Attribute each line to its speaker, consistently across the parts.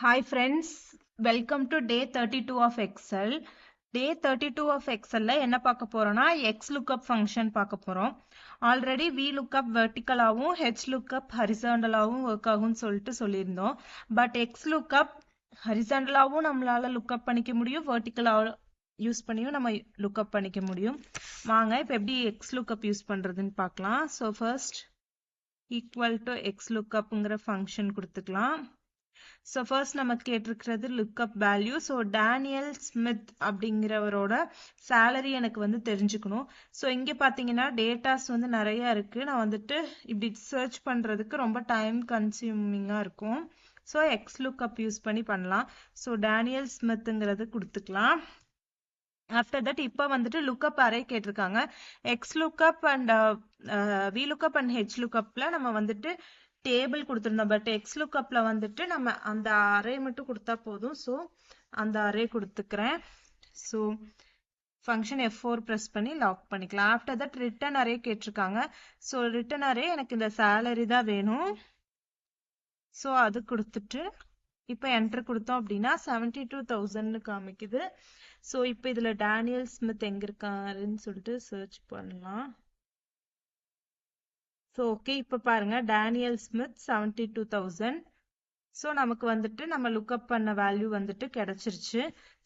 Speaker 1: Hi friends, welcome to day 32 of Excel. Day 32 of Excel என்ன பார்க்க போறோம்னா XLOOKUP function பார்க்க போறோம். ஆல்ரெடி VLOOKUP verticalாவும் HLOOKUP ஹரிசாண்டலாவும் ஒர்க் ஆகும்னு சொல்லியிருந்தோம். பட் XLOOKUP ஹரிசாண்டலாவும் நம்மளால லுக்அப் பண்ணிக்க முடியும், வெர்டிகலா யூஸ் பண்ணியும் நம்ம லுக்அப் பண்ணிக்க முடியும். வாங்க இப்போ எப்படி XLOOKUP யூஸ் பண்றதுன்னு பார்க்கலாம். ஸோ ஃபர்ஸ்ட் ஈக்குவல் டு XLOOKUPங்கிற ஃபங்க்ஷன் கொடுத்துக்கலாம். ஸோ ஃபர்ஸ்ட் நமக்கு கேட்டிருக்கிறது lookup value. So Daniel Smith அப்படிங்கிறவரோட சேலரி எனக்கு வந்து தெரிஞ்சுக்கணும். ஸோ இங்கே பார்த்தீங்கன்னா டேட்டாஸ் வந்து நிறைய இருக்கு. நான் வந்துட்டு இப்படி சர்ச் பண்ணுறதுக்கு ரொம்ப டைம் கன்சியூமிங்காக இருக்கும். ஸோ XLOOKUP யூஸ் பண்ணி பண்ணலாம். ஸோ டேனியல் ஸ்மித்ங்கிறது கொடுத்துக்கலாம். ஆஃப்டர் தட் இப்போ வந்துட்டு லுக்அப் அரே கேட்டிருக்காங்க. XLOOKUP அண்ட் VLOOKUP அண்ட் HLOOKUPல நம்ம வந்துட்டு டேபிள் கொடுத்துருந்தோம். பட் XLOOKUPல வந்துட்டு நம்ம அந்த அரே மட்டும் கொடுத்தா போதும். ஸோ அந்த அரே கொடுத்துக்கிறேன். ஸோ ஃபங்க்ஷன் F4 ப்ரெஸ் பண்ணி லாக் பண்ணிக்கலாம். ஆஃப்டர் தட் ரிட்டர்ன் அரே கேட்டிருக்காங்க. ஸோ ரிட்டர்ன் அரே எனக்கு இந்த சேலரி தான் வேணும். ஸோ அது கொடுத்துட்டு இப்போ என்ட்ரு கொடுத்தோம் அப்படின்னா 72,000 காமிக்குது. ஸோ இப்போ இதில் டேனியல் ஸ்மித் எங்கே இருக்காருன்னு சொல்லிட்டு சர்ச் பண்ணலாம். ஸோ ஓகே, இப்போ பாருங்க டேனியல் ஸ்மித் 72,000. ஸோ நமக்கு வந்துட்டு நம்ம லுக்அப் பண்ண வேல்யூ வந்துட்டு கிடைச்சிருச்சு.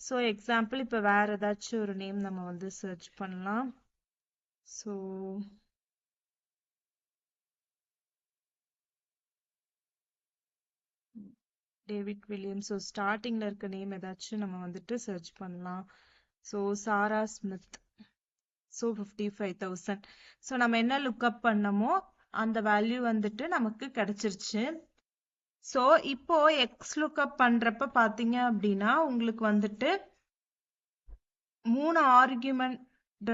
Speaker 1: ஸோ எக்ஸாம்பிள் இப்போ வேற ஏதாச்சும் ஒரு நேம் நம்ம வந்து சர்ச் பண்ணலாம். So David Williams. ஸோ ஸ்டார்டிங்ல இருக்க நேம் ஏதாச்சும் நம்ம வந்துட்டு சர்ச் பண்ணலாம். ஸோ சாரா ஸ்மித். ஸோ 55,000. ஸோ நம்ம என்ன லுக்அப் பண்ணமோ அந்த வேல்யூ வந்துட்டு நமக்கு கிடைச்சிருச்சு. ஸோ இப்போ XLOOKUP பண்றப்ப பாத்தீங்க அப்படின்னா உங்களுக்கு வந்துட்டு 3 ஆர்குமெண்ட்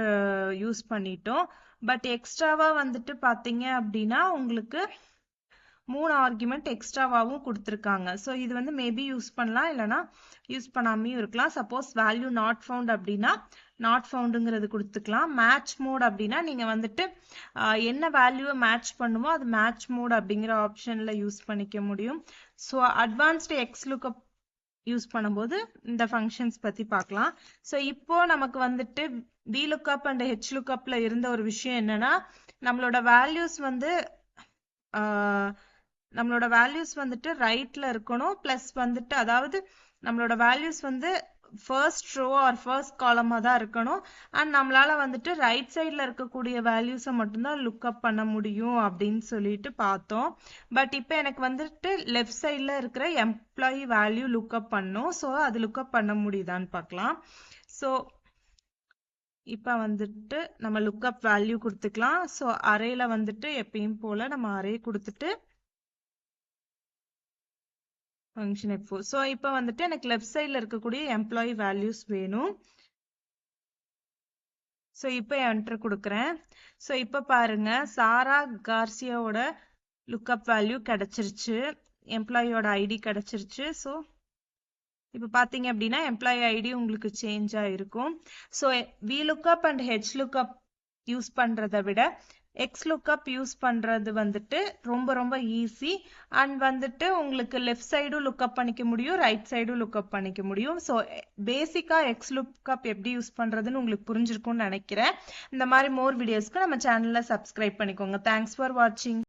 Speaker 1: யூஸ் பண்ணிட்டோம். பட் எக்ஸ்ட்ராவா வந்துட்டு பாத்தீங்க அப்படின்னா உங்களுக்கு 3 ஆர்குமெண்ட் எக்ஸ்ட்ராவாகவும் கொடுத்துருக்காங்க. ஸோ இது வந்து மேபி யூஸ் பண்ணலாம், இல்லைனா யூஸ் பண்ணாமையும் இருக்கலாம். சப்போஸ் வேல்யூ நாட் ஃபவுண்ட் அப்படின்னா நாட் ஃபவுண்டுங்கிறது கொடுத்துக்கலாம். மேட்ச் மோட் அப்படின்னா நீங்க வந்துட்டு என்ன வேல்யூவை மேட்ச் பண்ணுமோ அது மேட்ச் மோட் அப்படிங்கிற ஆப்ஷன்ல யூஸ் பண்ணிக்க முடியும். ஸோ அட்வான்ஸ்டு XLOOKUP யூஸ் பண்ணும்போது இந்த ஃபங்க்ஷன்ஸ் பத்தி பார்க்கலாம். ஸோ இப்போ நமக்கு வந்துட்டு VLOOKUP அண்ட் HLOOKUPல இருந்த ஒரு விஷயம் என்னன்னா நம்மளோட வேல்யூஸ் வந்துட்டு ரைட்ல இருக்கணும். பிளஸ் வந்துட்டு அதாவது நம்மளோட வேல்யூஸ் வந்து ஃபர்ஸ்ட் ரோ ஆர் ஃபர்ஸ்ட் காலமா தான் இருக்கணும். அண்ட் நம்மளால வந்துட்டு ரைட் சைட்ல இருக்கக்கூடிய வேல்யூஸை மட்டும்தான் லுக்அப் பண்ண முடியும் அப்படின்னு சொல்லிட்டு பார்த்தோம். பட் இப்போ எனக்கு வந்துட்டு லெஃப்ட் சைட்ல இருக்கிற எம்ப்ளாயி வேல்யூ லுக்அப் பண்ணும். ஸோ அது லுக்அப் பண்ண முடியுதான்னு பார்க்கலாம். ஸோ இப்போ வந்துட்டு நம்ம லுக்அப் வேல்யூ கொடுத்துக்கலாம். ஸோ அரேல வந்துட்டு எப்பயும் போல நம்ம அரே கொடுத்துட்டு ஃபங்க்ஷன் F4. ஸோ இப்போ வந்துட்டு எனக்கு லெஃப்ட் சைடில் இருக்கக்கூடிய எம்ப்ளாயி வேல்யூஸ் வேணும். ஸோ இப்போ என்ட்ரு கொடுக்குறேன். ஸோ இப்போ பாருங்க சாரா கார்சியாவோட லுக்அப் வேல்யூ கிடைச்சிருச்சு, எம்ப்ளாயியோட ஐடி கிடைச்சிருச்சு. ஸோ இப்போ பார்த்தீங்க அப்படின்னா எம்ப்ளாயி ஐடி உங்களுக்கு சேஞ்ச் ஆகிருக்கும். So VLOOKUP and HLOOKUP use பண்ணுறதை விட XLOOKUP யூஸ் பண்றது வந்துட்டு ரொம்ப ரொம்ப ஈஸி. அண்ட் வந்துட்டு உங்களுக்கு லெஃப்ட் சைடும் லுக்அப் பண்ணிக்க முடியும், ரைட் சைடும் லுக்அப் பண்ணிக்க முடியும். ஸோ பேசிக்கா XLOOKUP எப்படி யூஸ் பண்றதுன்னு உங்களுக்கு புரிஞ்சிருக்கும்னு நினைக்கிறேன். இந்த மாதிரி மோர் வீடியோஸ்க்கு நம்ம சேனல்ல சப்ஸ்கிரைப் பண்ணிக்கோங்க. தேங்க்ஸ் ஃபார் வாட்சிங்.